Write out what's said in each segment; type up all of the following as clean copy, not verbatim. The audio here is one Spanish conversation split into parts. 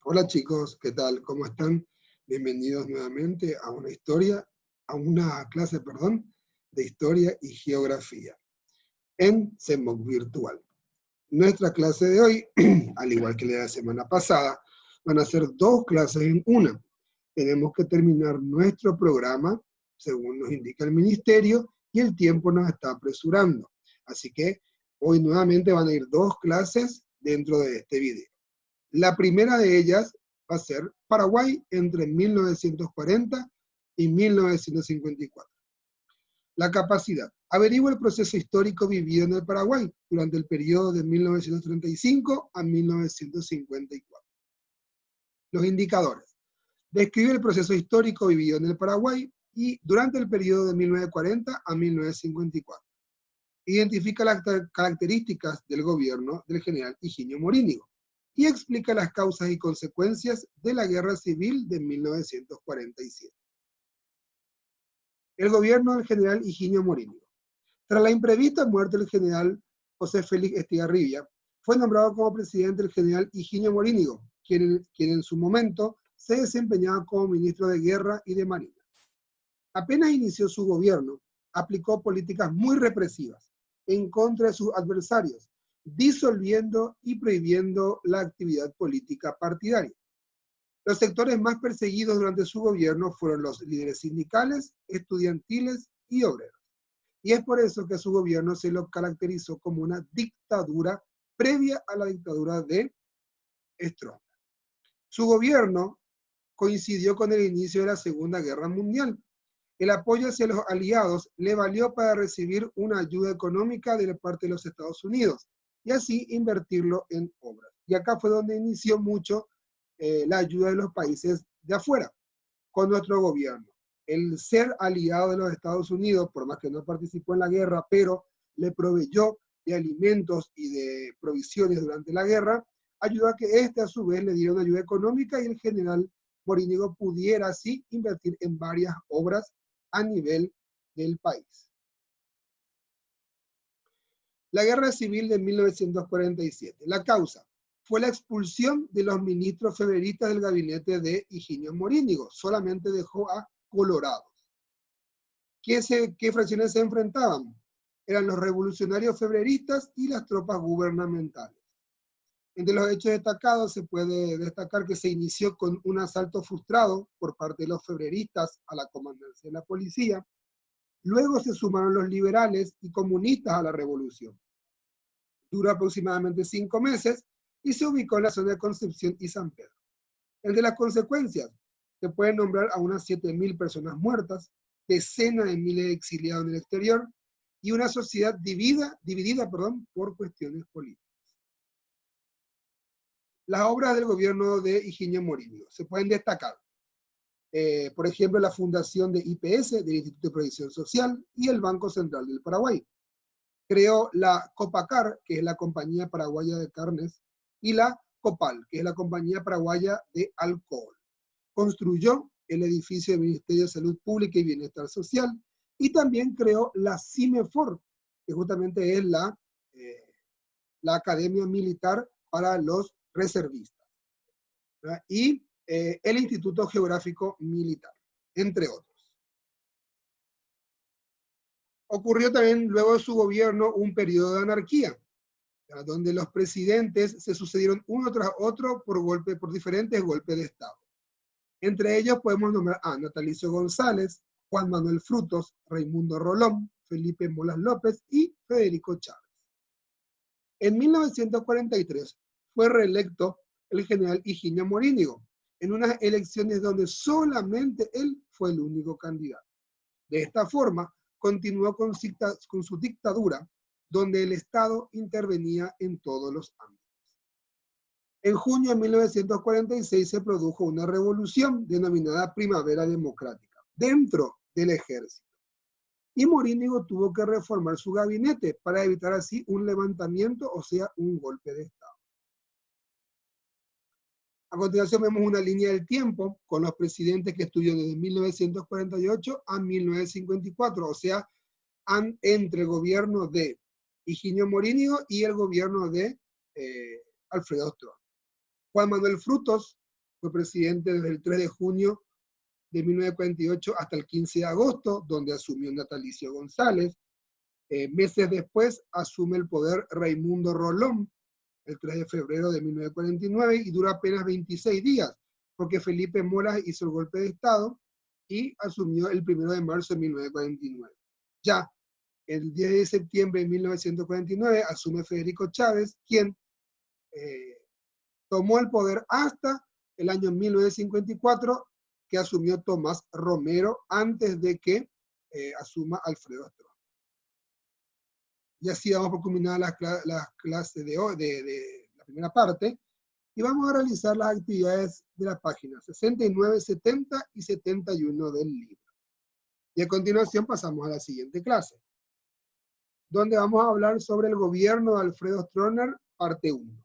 Hola chicos, ¿qué tal? ¿Cómo están? Bienvenidos nuevamente a una clase, de historia y geografía en CEMOC virtual. Nuestra clase de hoy, al igual que la de la semana pasada, van a ser dos clases en una. Tenemos que terminar nuestro programa, según nos indica el ministerio, y el tiempo nos está apresurando. Así que hoy nuevamente van a ir dos clases dentro de este video. La primera de ellas va a ser Paraguay entre 1940 y 1954. La capacidad. Averigua el proceso histórico vivido en el Paraguay durante el periodo de 1935 a 1954. Los indicadores. Describe el proceso histórico vivido en el Paraguay y durante el periodo de 1940 a 1954. Identifica las características del gobierno del general Higinio Morínigo y explica las causas y consecuencias de la Guerra Civil de 1947. El gobierno del general Higinio Morínigo. Tras la imprevista muerte del general José Félix Estigarribia, fue nombrado como presidente el general Higinio Morínigo, quien en su momento se desempeñaba como ministro de Guerra y de Marina. Apenas inició su gobierno, aplicó políticas muy represivas en contra de sus adversarios, disolviendo y prohibiendo la actividad política partidaria. Los sectores más perseguidos durante su gobierno fueron los líderes sindicales, estudiantiles y obreros. Y es por eso que su gobierno se lo caracterizó como una dictadura previa a la dictadura de Stroessner. Su gobierno coincidió con el inicio de la Segunda Guerra Mundial. El apoyo hacia los aliados le valió para recibir una ayuda económica de parte de los Estados Unidos y así invertirlo en obras. Y acá fue donde inició mucho la ayuda de los países de afuera con nuestro gobierno. El ser aliado de los Estados Unidos, por más que no participó en la guerra, pero le proveyó de alimentos y de provisiones durante la guerra, ayudó a que este a su vez le diera una ayuda económica y el general Morínigo pudiera así invertir en varias obras a nivel del país. La Guerra Civil de 1947. La causa fue la expulsión de los ministros febreristas del gabinete de Higinio Morínigo. Solamente dejó a colorados. ¿Qué fracciones se enfrentaban? Eran los revolucionarios febreristas y las tropas gubernamentales. Entre los hechos destacados se puede destacar que se inició con un asalto frustrado por parte de los febreristas a la comandancia de la policía. Luego se sumaron los liberales y comunistas a la revolución. Duró aproximadamente 5 meses y se ubicó en la zona de Concepción y San Pedro. Entre las consecuencias, se pueden nombrar a unas 7.000 personas muertas, decenas de miles de exiliados en el exterior y una sociedad dividida por cuestiones políticas. Las obras del gobierno de Higinio Morínigo se pueden destacar. Por ejemplo, la fundación de IPS, del Instituto de Previsión Social, y el Banco Central del Paraguay. Creó la Copacar, que es la Compañía Paraguaya de Carnes, y la Copal, que es la Compañía Paraguaya de Alcohol. Construyó el edificio del Ministerio de Salud Pública y Bienestar Social, y también creó la CIMEFOR, que justamente es la Academia Militar para los Reservistas, ¿verdad? Y el Instituto Geográfico Militar, entre otros. Ocurrió también luego de su gobierno un periodo de anarquía, donde los presidentes se sucedieron uno tras otro por diferentes golpes de Estado. Entre ellos podemos nombrar a Natalicio González, Juan Manuel Frutos, Raimundo Rolón, Felipe Molas López y Federico Chávez. En 1943 fue reelecto el general Higinio Morínigo en unas elecciones donde solamente él fue el único candidato. De esta forma, continuó con su dictadura, donde el Estado intervenía en todos los ámbitos. En junio de 1946 se produjo una revolución denominada Primavera Democrática dentro del ejército. Y Morínigo tuvo que reformar su gabinete para evitar así un levantamiento, o sea, un golpe de Estado. A continuación vemos una línea del tiempo con los presidentes que estuvieron desde 1948 a 1954, o sea, entre el gobierno de Higinio Morínigo y el gobierno de Alfredo Stroessner. Juan Manuel Frutos Fue presidente desde el 3 de junio de 1948 hasta el 15 de agosto, donde asumió Natalicio González. Meses después asume el poder Raimundo Rolón, el 3 de febrero de 1949, y dura apenas 26 días, porque Felipe Molas hizo el golpe de Estado y asumió el 1 de marzo de 1949. Ya el 10 de septiembre de 1949 asume Federico Chávez, quien tomó el poder hasta el año 1954, que asumió Tomás Romero antes de que asuma Alfredo Stroessner. Y así damos por culminadas las clases de la primera parte, y vamos a realizar las actividades de las páginas 69, 70 y 71 del libro. Y a continuación pasamos a la siguiente clase, donde vamos a hablar sobre el gobierno de Alfredo Stroessner, parte 1.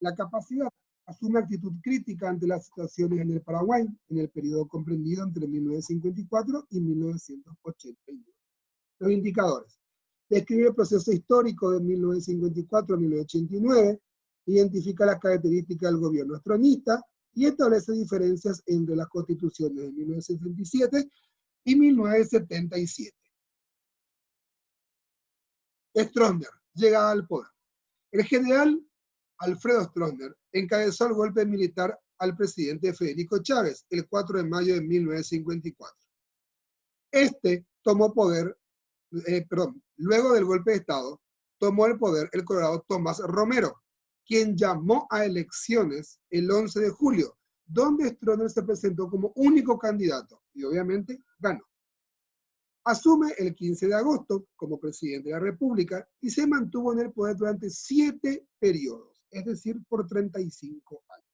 La capacidad asume actitud crítica ante las situaciones en el Paraguay, en el periodo comprendido entre 1954 y 1989. Los indicadores. Describe el proceso histórico de 1954 a 1989, identifica las características del gobierno stronista y establece diferencias entre las constituciones de 1967 y 1977. Stroessner, llegada al poder. El general Alfredo Stroessner encabezó el golpe militar al presidente Federico Chávez el 4 de mayo de 1954. Este tomó poder, luego del golpe de Estado, tomó el poder el colorado Tomás Romero, quien llamó a elecciones el 11 de julio, donde Stroessner se presentó como único candidato y obviamente ganó. Asume el 15 de agosto como presidente de la República y se mantuvo en el poder durante 7 periodos, es decir, por 35 años.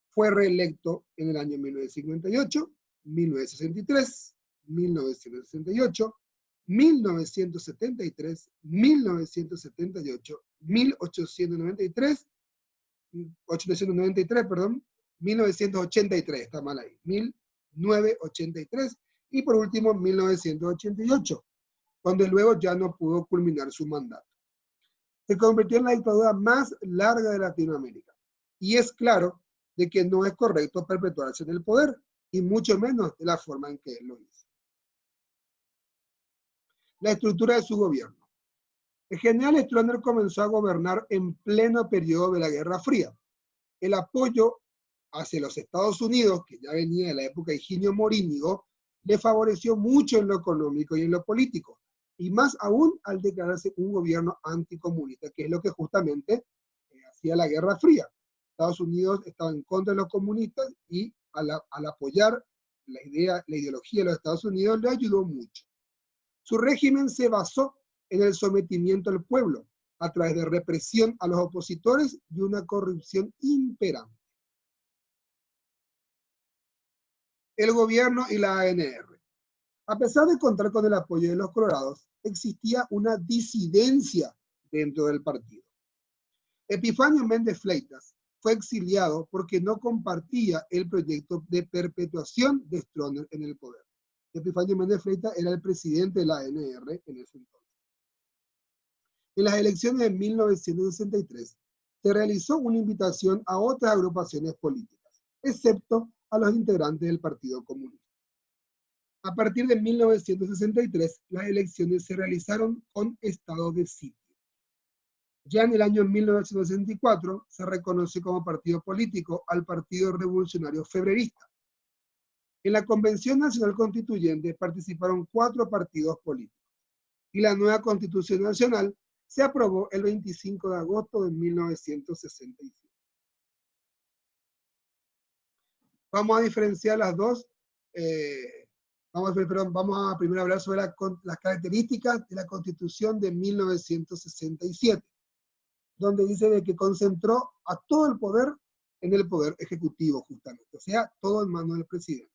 Fue reelecto en el año 1958, 1963, 1968, 1973, 1978, 1893, 1983, está mal ahí, 1983, y por último 1988, donde luego ya no pudo culminar su mandato. Se convirtió en la dictadura más larga de Latinoamérica, y es claro de que no es correcto perpetuarse en el poder, y mucho menos de la forma en que él lo hizo. La estructura de su gobierno. El general Stroessner comenzó a gobernar en pleno periodo de la Guerra Fría. El apoyo hacia los Estados Unidos, que ya venía de la época de Higinio Morínigo, le favoreció mucho en lo económico y en lo político, y más aún al declararse un gobierno anticomunista, que es lo que justamente hacía la Guerra Fría. Estados Unidos estaba en contra de los comunistas y al apoyar la ideología de los Estados Unidos le ayudó mucho. Su régimen se basó en el sometimiento al pueblo, a través de represión a los opositores y una corrupción imperante. El gobierno y la ANR. A pesar de contar con el apoyo de los colorados, existía una disidencia dentro del partido. Epifanio Méndez Fleitas fue exiliado porque no compartía el proyecto de perpetuación de Stroessner en el poder. Epifanio Méndez Fleitas era el presidente de la ANR en ese entonces. En las elecciones de 1963 se realizó una invitación a otras agrupaciones políticas, excepto a los integrantes del Partido Comunista. A partir de 1963, las elecciones se realizaron con estado de sitio. Ya en el año 1964 se reconoció como partido político al Partido Revolucionario Febrerista. En la Convención Nacional Constituyente participaron 4 partidos políticos y la nueva Constitución Nacional se aprobó el 25 de agosto de 1965. Vamos a diferenciar las dos. Vamos a primero hablar sobre las características de la Constitución de 1967, donde dice de que concentró a todo el poder en el poder ejecutivo, justamente, o sea, todo en manos del presidente.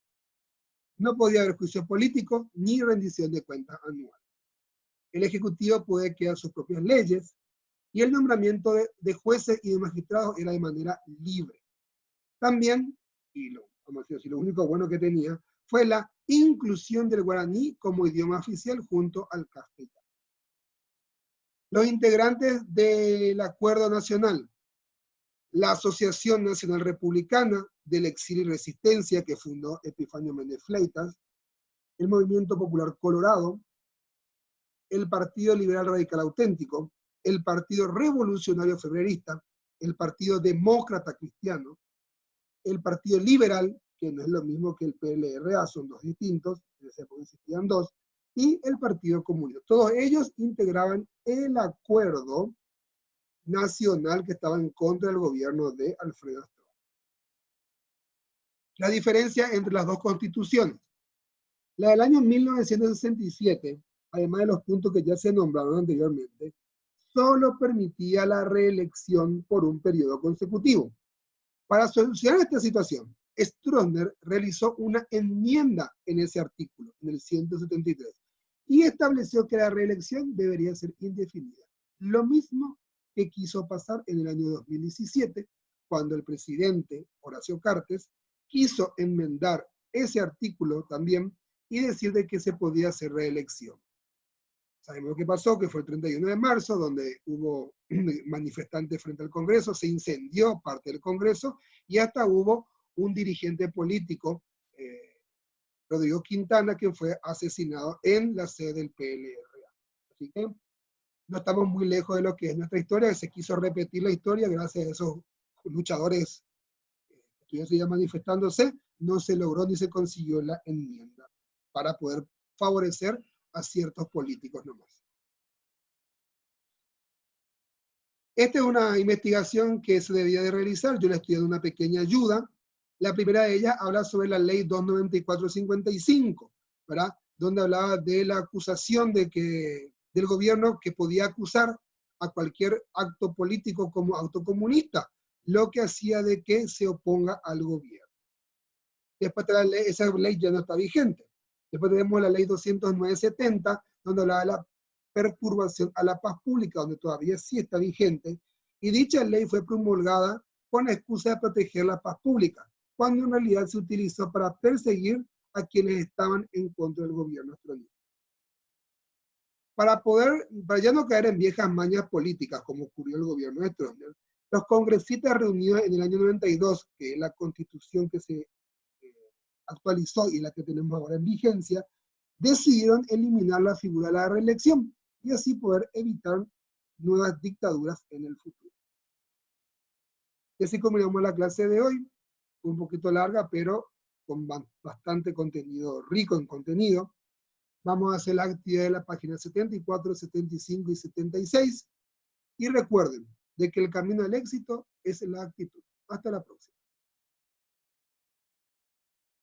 No podía haber juicio político ni rendición de cuentas anual. El ejecutivo puede crear sus propias leyes y el nombramiento de jueces y de magistrados era de manera libre. También, vamos a decir, lo único bueno que tenía fue la inclusión del guaraní como idioma oficial junto al castellano. Los integrantes del Acuerdo Nacional la Asociación Nacional Republicana del Exilio y Resistencia, que fundó Epifanio Méndez Fleitas, el Movimiento Popular Colorado, el Partido Liberal Radical Auténtico, el Partido Revolucionario Febrerista, el Partido Demócrata Cristiano, el Partido Liberal, que no es lo mismo que el PLRA, son dos distintos, en esa época existían dos, y el Partido Comunista. Todos ellos integraban el acuerdo nacional que estaba en contra del gobierno de Alfredo Stroessner. La diferencia entre las dos constituciones. La del año 1967, además de los puntos que ya se nombraron anteriormente, solo permitía la reelección por un periodo consecutivo. Para solucionar esta situación, Stroessner realizó una enmienda en ese artículo, en el 173, y estableció que la reelección debería ser indefinida. Lo mismo que quiso pasar en el año 2017, cuando el presidente Horacio Cartes quiso enmendar ese artículo también y decir de que se podía hacer reelección. Sabemos lo que pasó, que fue el 31 de marzo, donde hubo manifestantes frente al Congreso, se incendió parte del Congreso y hasta hubo un dirigente político, Rodrigo Quintana, que fue asesinado en la sede del PLRA. Así que no estamos muy lejos de lo que es nuestra historia, que se quiso repetir la historia gracias a esos luchadores que estuvieron manifestándose, no se logró ni se consiguió la enmienda para poder favorecer a ciertos políticos nomás. Esta es una investigación que se debía de realizar, yo le estoy dando una pequeña ayuda. La primera de ellas habla sobre la ley 294/55, ¿verdad? Donde hablaba de la acusación de que, del gobierno que podía acusar a cualquier acto político como acto comunista, lo que hacía de que se oponga al gobierno. Después de la ley, esa ley ya no está vigente. Después tenemos la ley 209/70, donde habla de la perturbación a la paz pública, donde todavía sí está vigente, y dicha ley fue promulgada con la excusa de proteger la paz pública, cuando en realidad se utilizó para perseguir a quienes estaban en contra del gobierno estronista. Para ya no caer en viejas mañas políticas, como ocurrió en el gobierno de Stroessner, los congresistas reunidos en el año 92, que es la constitución que se actualizó y la que tenemos ahora en vigencia, decidieron eliminar la figura de la reelección y así poder evitar nuevas dictaduras en el futuro. Y así combinamos la clase de hoy, un poquito larga, pero con bastante contenido, rico en contenido. Vamos a hacer la actividad de la página 74, 75 y 76. Y recuerden de que el camino al éxito es la actitud. Hasta la próxima.